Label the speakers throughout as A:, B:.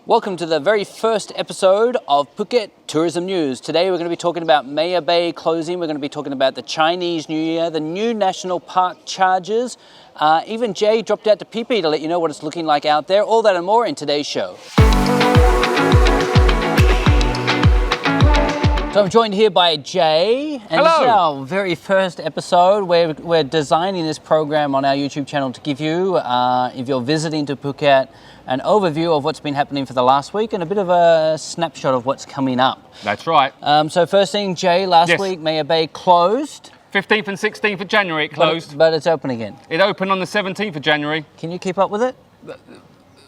A: Welcome to the very first episode of Phuket Tourism News. Today we're going to be talking about Phang Nga Bay closing, we're going to be talking about the Chinese New Year, the new national park charges, even Jay dropped out to Phi Phi to let you know what it's looking like out there. All that and more in today's show. So I'm joined here by Jay, and
B: Hello.
A: This is our very first episode. We're designing this program on our YouTube channel to give you, if you're visiting to Phuket, an overview of what's been happening for the last week and a bit of a snapshot of what's coming up.
B: That's right.
A: So first thing, Jay, last
B: Yes.
A: week Phang Nga Bay closed.
B: 15th and 16th of January it closed.
A: But it's open again.
B: It opened on the 17th of January.
A: Can you keep up with it?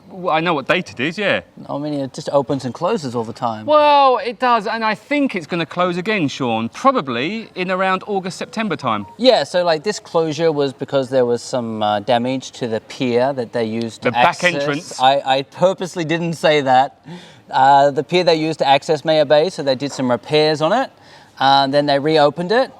B: Well, I know what date it is, yeah.
A: I mean, it just opens and closes all the time.
B: Well, it does, and I think it's going to close again, Sean, probably in around August, September time.
A: Yeah, so like this closure was because there was some damage to the pier that they used to access.
B: The back entrance.
A: I purposely didn't say that. The pier they used to access Phang Nga Bay, so they did some repairs on it. Then they reopened it.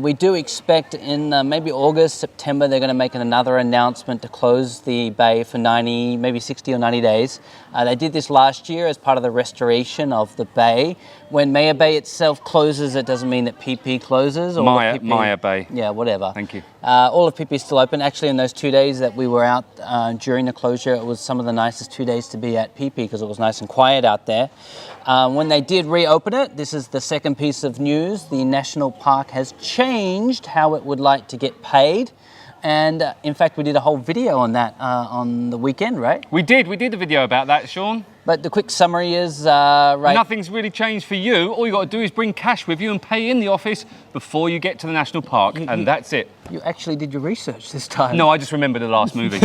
A: We do expect in maybe August, September, they're going to make another announcement to close the bay for 90, maybe 60 or 90 days. They did this last year as part of the restoration of the bay. When Phang Nga Bay itself closes, it doesn't mean that Phi Phi closes. Or
B: Phang Nga Bay.
A: Yeah, whatever.
B: Thank you.
A: All of Phi Phi is still open. Actually, in those 2 days that we were out during the closure, it was some of the nicest 2 days to be at Phi Phi because it was nice and quiet out there. When they did reopen it, this is the second piece of news. The national park has changed how it would like to get paid. And in fact, we did a whole video on that on the weekend, right?
B: We did a video about that, Sean.
A: But the quick summary is,
B: Nothing's really changed for you. All you got to do is bring cash with you and pay in the office before you get to the national park, and that's it.
A: You actually did your research this time.
B: No, I just remember the last movie.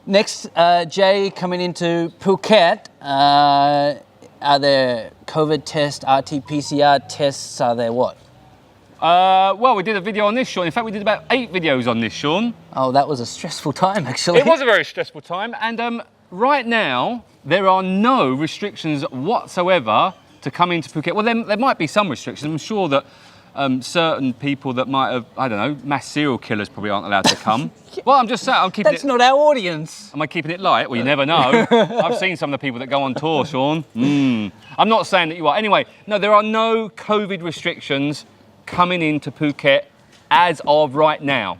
A: Next, Jay, coming into Phuket, are there COVID tests, RT-PCR tests, are there what?
B: Well, we did a video on this, Sean. In fact, we did about 8 videos on this, Sean.
A: Oh, that was a stressful time, actually.
B: It was a very stressful time, and right now, there are no restrictions whatsoever to come into Phuket. Well, there might be some restrictions. I'm sure that certain people that might have, I don't know, mass serial killers probably aren't allowed to come. Well, I'm just saying, I'm keeping
A: That's not our audience.
B: Am I keeping it light? Well, you never know. I've seen some of the people that go on tour, Sean. I'm not saying that you are. Anyway, no, there are no COVID restrictions coming into Phuket as of right now.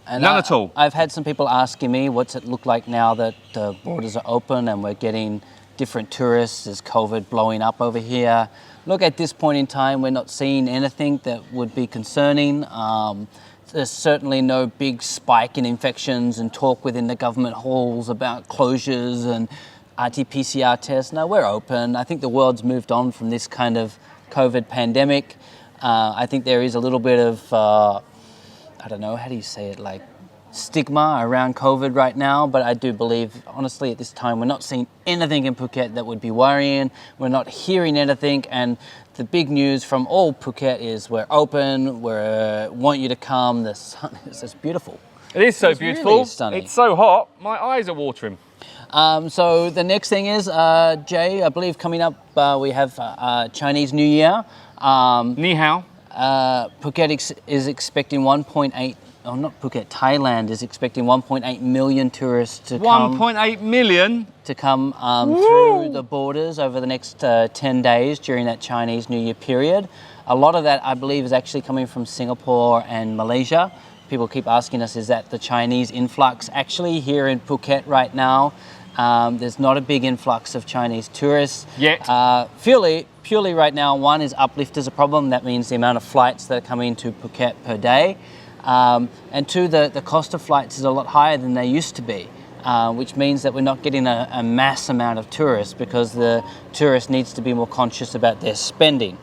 A: And
B: None at all.
A: I've had some people asking me, what's it look like now that the borders are open and we're getting different tourists? Is COVID blowing up over here? Look, at this point in time, we're not seeing anything that would be concerning. There's certainly no big spike in infections and talk within the government halls about closures and RT-PCR tests. No, we're open. I think the world's moved on from this kind of COVID pandemic. I think there is a little bit of, I don't know, how do you say it, like stigma around COVID right now, but I do believe, honestly, at this time, we're not seeing anything in Phuket that would be worrying. We're not hearing anything, and the big news from all Phuket is we're open, we want you to come. The sun is just beautiful.
B: It is so
A: It's
B: beautiful.
A: really stunning.
B: It's so hot. My eyes are watering.
A: So the next thing is, Jay, I believe coming up, we have Chinese New Year.
B: Ni hao.
A: Phuket is expecting 1.8, oh not Phuket, Thailand is expecting 1.8 million tourists to come.
B: 1.8 million?
A: To come through the borders over the next 10 days during that Chinese New Year period. A lot of that, I believe, is actually coming from Singapore and Malaysia. People keep asking us, is that the Chinese influx? Actually, here in Phuket right now, there's not a big influx of Chinese tourists.
B: Yet.
A: Purely right now, one is uplift is a problem. That means the amount of flights that are coming to Phuket per day. And two, the cost of flights is a lot higher than they used to be, which means that we're not getting a mass amount of tourists because the tourist needs to be more conscious about their spending.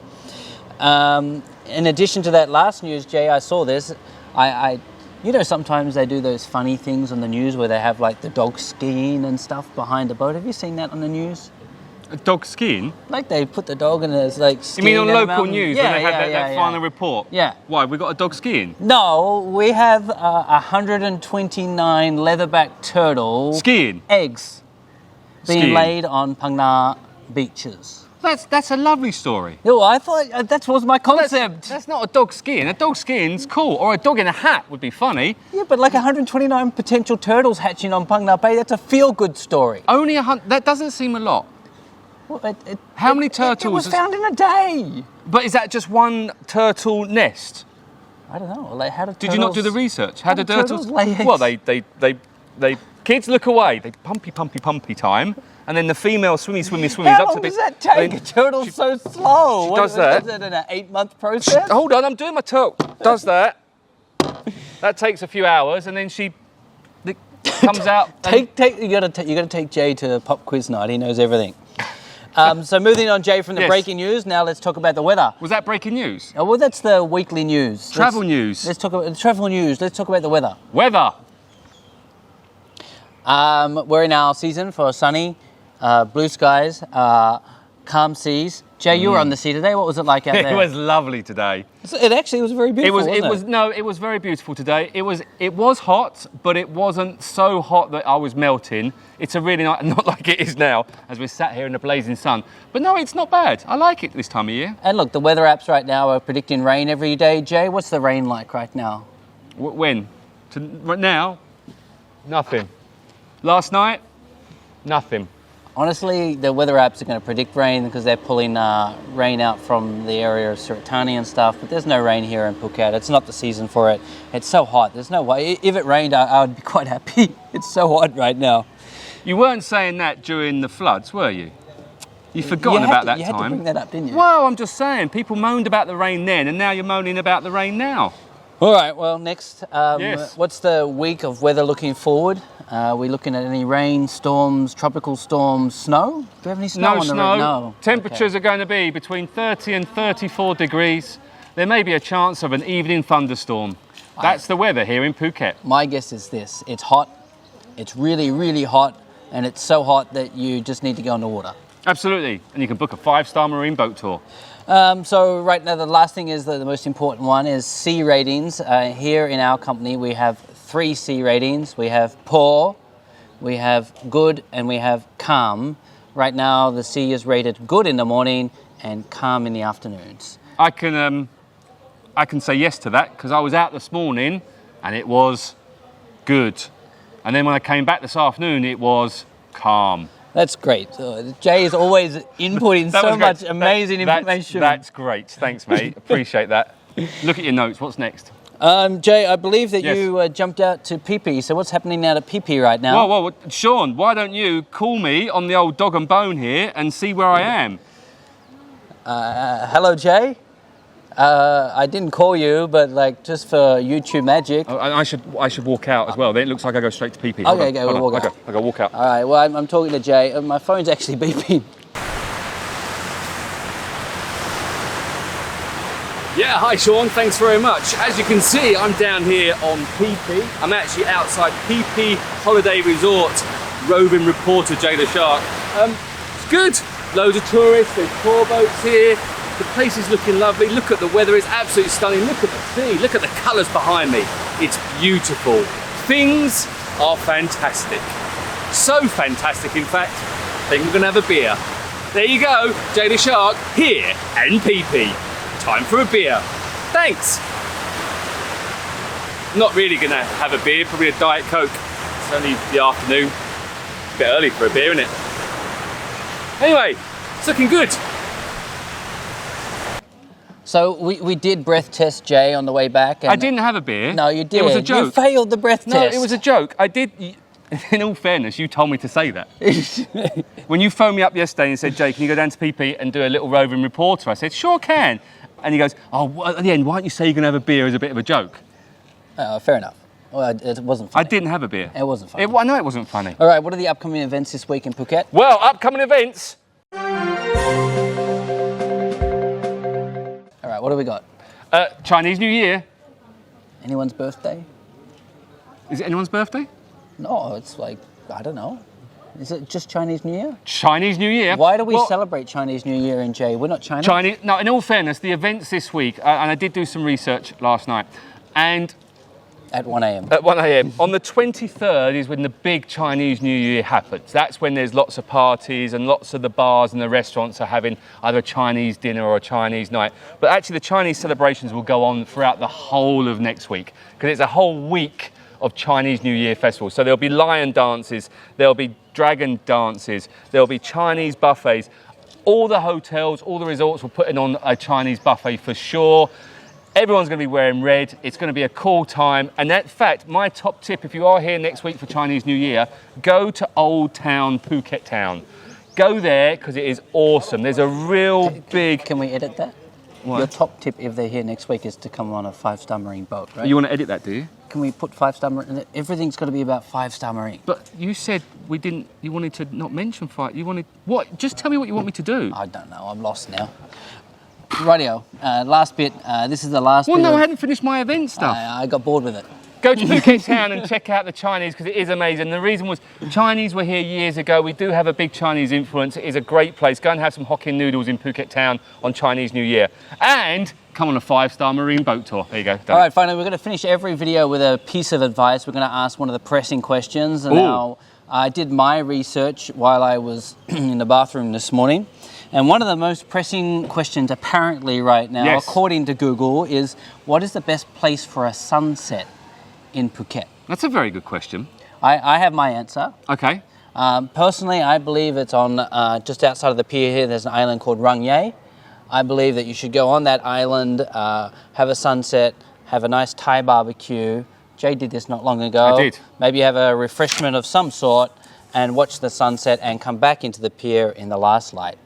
A: In addition to that last news, Jay, I saw this. You know, sometimes they do those funny things on the news where they have like the dog skiing and stuff behind the boat. Have you seen that on the news?
B: A dog skiing?
A: Like they put the dog and it's like
B: You
A: skiing
B: mean on
A: down a
B: local
A: mountain?
B: news
A: Yeah,
B: when they had
A: yeah,
B: that
A: yeah,
B: final
A: yeah.
B: report?
A: Yeah.
B: Why, we got a dog skiing?
A: No, we have 129 leatherback turtle
B: Skiing?
A: eggs being
B: Skiing.
A: laid on Phang Nga beaches.
B: That's a lovely story.
A: No, I thought that was my concept.
B: That's not a dog skiing. A dog skiing's cool. Or a dog in a hat would be funny.
A: Yeah, but like 129 potential turtles hatching on Phang Nga Bay, that's a feel-good story.
B: Only 100. That doesn't seem a lot.
A: Well,
B: How many turtles?
A: It was found in a day.
B: But is that just one turtle nest?
A: I don't know. Like, how do
B: Did you not do the research? How do
A: turtles lay eggs?
B: Well, they kids look away. They pumpy time, and then the female swimmy
A: How
B: is up
A: long
B: to the.
A: does that take? A turtle's so slow.
B: She does that.
A: Is it an 8-month process?
B: Hold on, I'm doing my turtle. Does that? That takes a few hours, and then she comes out.
A: You gotta take Jay to pop quiz night. He knows everything. So moving on, Jay, from the breaking news. Now let's talk about the weather.
B: Was that breaking news?
A: Oh, well, that's the weekly news.
B: Travel news.
A: Let's talk about travel news. Let's talk about the weather.
B: Weather.
A: We're in our season for sunny, blue skies, calm seas. Jay, you were on the sea today. What was it like out there?
B: It was lovely today.
A: It actually was very beautiful.
B: It was very beautiful today. It was hot, but it wasn't so hot that I was melting. It's a really nice, not like it is now, as we're sat here in the blazing sun. But no, it's not bad. I like it this time of year.
A: And look, the weather apps right now are predicting rain every day. Jay, what's the rain like right now?
B: When? Right now? Nothing. Last night? Nothing.
A: Honestly, the weather apps are going to predict rain because they're pulling rain out from the area of Suratani and stuff, but there's no rain here in Phuket. It's not the season for it. It's so hot. There's no way. If it rained, I would be quite happy. It's so hot right now.
B: You weren't saying that during the floods, were you? You've forgotten about that time.
A: You had to bring that up, didn't you?
B: Well, I'm just saying, people moaned about the rain then, and now you're moaning about the rain now.
A: All right, well, next,
B: Yes.
A: What's the week of weather looking forward? Are we looking at any rain, storms, tropical storms, snow? Do we have any snow
B: No
A: on the
B: snow.
A: road? No.
B: Temperatures are going to be between 30 and 34 degrees. There may be a chance of an evening thunderstorm. That's the weather here in Phuket.
A: My guess is this. It's hot. It's really, really hot. And it's so hot that you just need to go in the water.
B: Absolutely. And you can book a 5-star marine boat tour.
A: So right now, the last thing is the most important one is C ratings. Here in our company, we have 3 C ratings. We have poor, we have good, and we have calm. Right now, the C is rated good in the morning and calm in the afternoons.
B: I can say yes to that because I was out this morning and it was good. And then when I came back this afternoon, it was calm.
A: That's great. Jay is always inputting so much amazing information.
B: That's great. Thanks, mate. Appreciate that. Look at your notes. What's next?
A: Jay, I believe that
B: Yes.
A: you jumped out to Phi Phi. So what's happening out at Phi Phi right now?
B: Well, Shaun, why don't you call me on the old dog and bone here and see where I am?
A: Hello, Jay. I didn't call you, but like just for YouTube magic.
B: Oh, I should walk out as well. Then it looks like I go straight to PP.
A: Okay, we'll walk out.
B: I go walk out.
A: All right. Well, I'm talking to Jay. My phone's actually beeping.
B: Yeah, hi Shaun, thanks very much. As you can see, I'm down here on PP. I'm actually outside PP Holiday Resort. Roving reporter Jay the Shark. It's good. Loads of tourists, there's tour boats here. The place is looking lovely. Look at the weather, it's absolutely stunning. Look at the sea, look at the colours behind me. It's beautiful. Things are fantastic. So fantastic, in fact, I think we're gonna have a beer. There you go, Jay the Shark, here and PP. Time for a beer. Thanks. Not really gonna have a beer, probably a Diet Coke. It's only the afternoon. A bit early for a beer, isn't it? Anyway, it's looking good.
A: So we did breath test Jay on the way back. And
B: I didn't have a beer.
A: No, you did.
B: It was a joke.
A: You failed the breath test.
B: No, it was a joke. I did. In all fairness, you told me to say that. When you phoned me up yesterday and said, Jay, can you go down to PP and do a little roving reporter? I said, sure can. And he goes, oh, well, at the end, why don't you say you're going to have a beer as a bit of a joke?
A: Fair enough. Well, it wasn't funny.
B: I didn't have a beer.
A: It wasn't funny.
B: I know it wasn't funny.
A: All right, what are the upcoming events this week in Phuket?
B: Well, upcoming events.
A: All right, what do we got?
B: Chinese New Year.
A: Anyone's birthday?
B: Is it anyone's birthday?
A: No, it's like, I don't know. Is it just Chinese New Year?
B: Chinese New Year.
A: Why do we celebrate Chinese New Year in Jay? We're not Chinese.
B: No, in all fairness, the events this week, and I did do some research last night, and
A: At 1 a.m.
B: At 1 a.m. On the 23rd is when the big Chinese New Year happens. That's when there's lots of parties and lots of the bars and the restaurants are having either a Chinese dinner or a Chinese night. But actually the Chinese celebrations will go on throughout the whole of next week because it's a whole week of Chinese New Year festivals. So there'll be lion dances, there'll be dragon dances, there'll be Chinese buffets. All the hotels, all the resorts will put on a Chinese buffet for sure. Everyone's going to be wearing red. It's going to be a cool time. And in fact, my top tip, if you are here next week for Chinese New Year, go to Old Town, Phuket Town. Go there because it is awesome. There's a real big...
A: Can we edit that?
B: What?
A: Your top tip if they're here next week is to come on a 5-star marine boat, right?
B: You want to edit that, do you?
A: Can we put 5-star marine? Everything's got to be about 5-star marine.
B: But you said we didn't... You wanted to not mention 5. You wanted... What? Just tell me what you want me to do.
A: I don't know. I'm lost now. Rightio. Last bit. This is the last
B: Well,
A: bit.
B: no, I hadn't finished my event stuff.
A: I got bored with it.
B: Go to Phuket Town and check out the Chinese because it is amazing. The reason was Chinese were here years ago. We do have a big Chinese influence. It is a great place. Go and have some Hokkien noodles in Phuket Town on Chinese New Year. And come on a 5-star marine boat tour. There you go. Done.
A: All right, finally, we're going to finish every video with a piece of advice. We're going to ask one of the pressing questions. And now, I did my research while I was in the bathroom this morning. And one of the most pressing questions apparently right now,
B: Yes.
A: according to Google, is what is the best place for a sunset in Phuket?
B: That's a very good question.
A: I have my answer.
B: Okay.
A: Personally, I believe it's on just outside of the pier here. There's an island called Rang Ye. I believe that you should go on that island, have a sunset, have a nice Thai barbecue. Jay did this not long ago.
B: I did.
A: Maybe have a refreshment of some sort and watch the sunset and come back into the pier in the last light.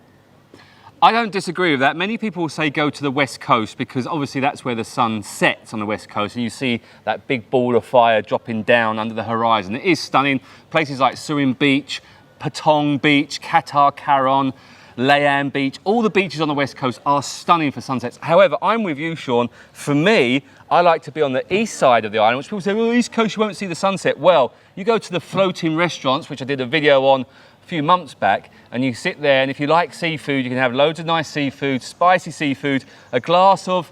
B: I don't disagree with that. Many people say go to the west coast because obviously that's where the sun sets on the west coast and you see that big ball of fire dropping down under the horizon. It is stunning. Places like Surin Beach, Patong Beach, Qatar Karon, Layan Beach, all the beaches on the west coast are stunning for sunsets. However, I'm with you, Sean. For me, I like to be on the east side of the island, which people say, well, east coast, you won't see the sunset. Well, you go to the floating restaurants, which I did a video on a few months back, and you sit there, and if you like seafood, you can have loads of nice seafood, spicy seafood, a glass of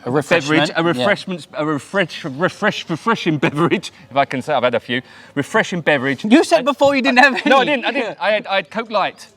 A: A refreshment.
B: beverage, refreshing beverage, if I can say. I've had a few. Refreshing beverage.
A: You said before you didn't have any.
B: No, I didn't. I had Coke Light.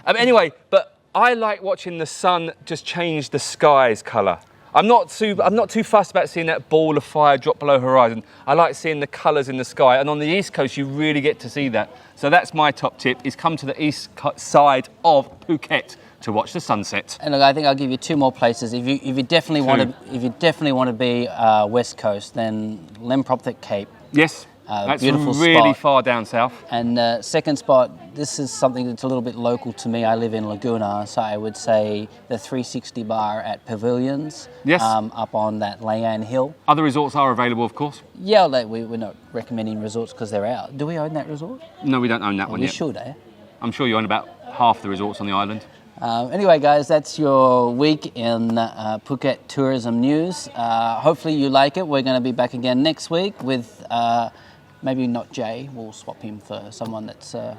B: Anyway, but I like watching the sun just change the sky's colour. I'm not too fussed about seeing that ball of fire drop below horizon. I like seeing the colours in the sky, and on the east coast you really get to see that. So that's my top tip: is come to the east side of Phuket to watch the sunset.
A: And look, I think I'll give you 2 more places. If you definitely want to be west coast, then Lem Prophet Cape.
B: Yes, that's
A: beautiful
B: really
A: spot.
B: far down south.
A: And second spot, this is something that's a little bit local to me. I live in Laguna, so I would say the 360 bar at Pavilions.
B: Yes.
A: Up on that Layan Hill.
B: Other resorts are available, of course.
A: Yeah, we're not recommending resorts because they're out. Do we own that resort?
B: No, we don't own that one
A: We
B: yet.
A: should, eh?
B: I'm sure you own about half the resorts on the island.
A: Anyway, guys, that's your week in Phuket tourism news. Hopefully you like it. We're going to be back again next week with maybe not Jay. We'll swap him for someone that's a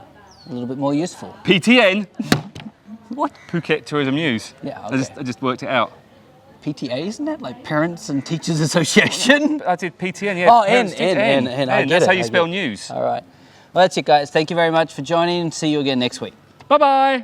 A: little bit more useful.
B: PTN.
A: What?
B: Phuket Tourism News.
A: Yeah, okay.
B: I just worked it out.
A: PTA, isn't it? Like Parents and Teachers Association?
B: I did PTN, yeah.
A: Oh,
B: Parents
A: N.
B: teach-
A: I get
B: That's
A: it,
B: how you
A: I
B: spell
A: get it.
B: news.
A: All right. Well, that's it, guys. Thank you very much for joining. See you again next week.
B: Bye-bye.